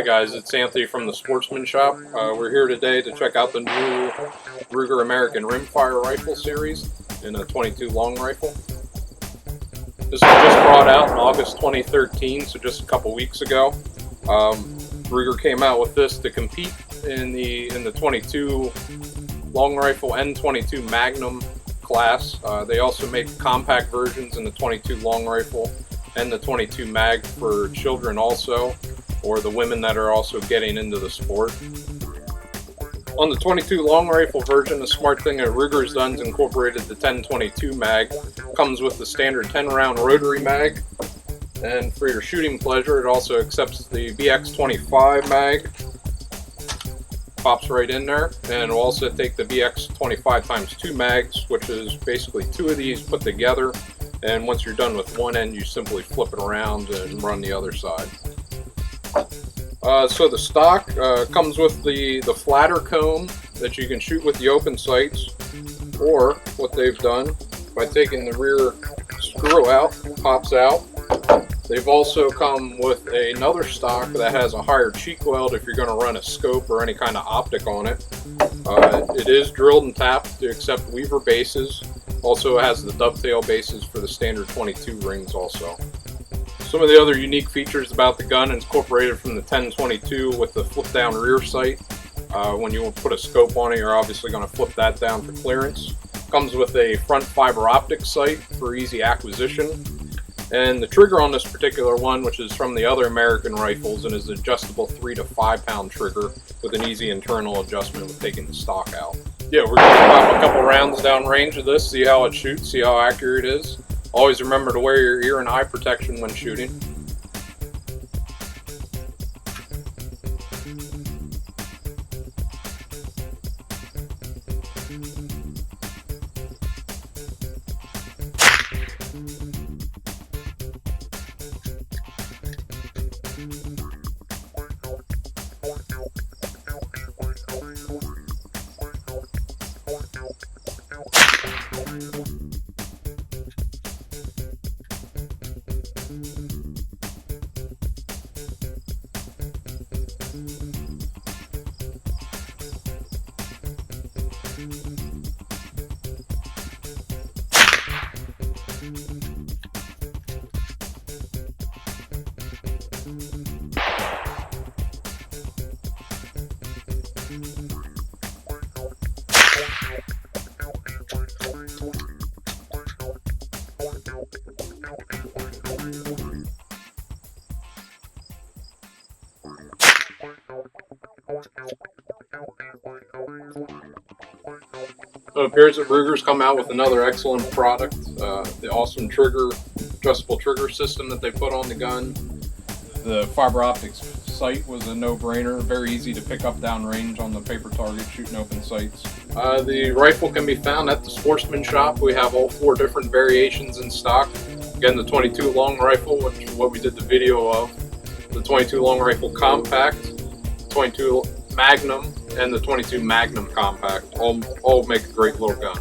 guys, it's Anthony from the Sportsman shop. We're here today to check out the new Ruger American Rimfire rifle series in a 22 long rifle. This was just brought out in August 2013, so just a couple weeks ago. Ruger came out with this to compete in the 22 long rifle and 22 Magnum class. They also make compact versions in the 22 long rifle and the 22 mag for children also, or the women that are also getting into the sport. On the 22 long rifle version, the smart thing that Ruger's done is incorporated the 10-22 mag. Comes with the standard 10 round rotary mag, and for your shooting pleasure it also accepts the BX25 mag. Pops right in there, and it'll also take the BX25 times 2 mags, which is basically two of these put together, and once you're done with one end you simply flip it around and run the other side. So the stock comes with the flatter cone that you can shoot with the open sights, or what they've done by taking the rear screw out, pops out. They've also come with another stock that has a higher cheek weld if you're going to run a scope or any kind of optic on it. It is drilled and tapped to accept Weaver bases. Also has the dovetail bases for the standard 22 rings also. Some of the other unique features about the gun is incorporated from the 10-22 with the flip down rear sight. When you put a scope on it, you're obviously going to flip that down for clearance. Comes with a front fiber optic sight for easy acquisition. And the trigger on this particular one, which is from the other American rifles and is an adjustable 3 to 5 pound trigger with an easy internal adjustment with taking the stock out. Yeah, we're going to pop a couple rounds down range of this, see how it shoots, see how accurate it is. Always remember to wear your ear and eye protection when shooting. So it appears that Ruger's come out with another excellent product. The awesome adjustable trigger system that they put on the gun. The fiber optics sight was a no-brainer, very easy to pick up downrange on the paper target shooting open sights. The rifle can be found at the Sportsman shop. We have all 4 different variations in stock. Again, the 22 long rifle, which is what we did the video of, the 22 long rifle compact, 22 Magnum, and the 22 Magnum compact. All make a great little gun.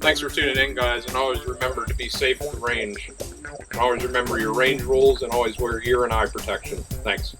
Thanks for tuning in, guys, and always remember to be safe at the range. And always remember your range rules, and always wear ear and eye protection. Thanks.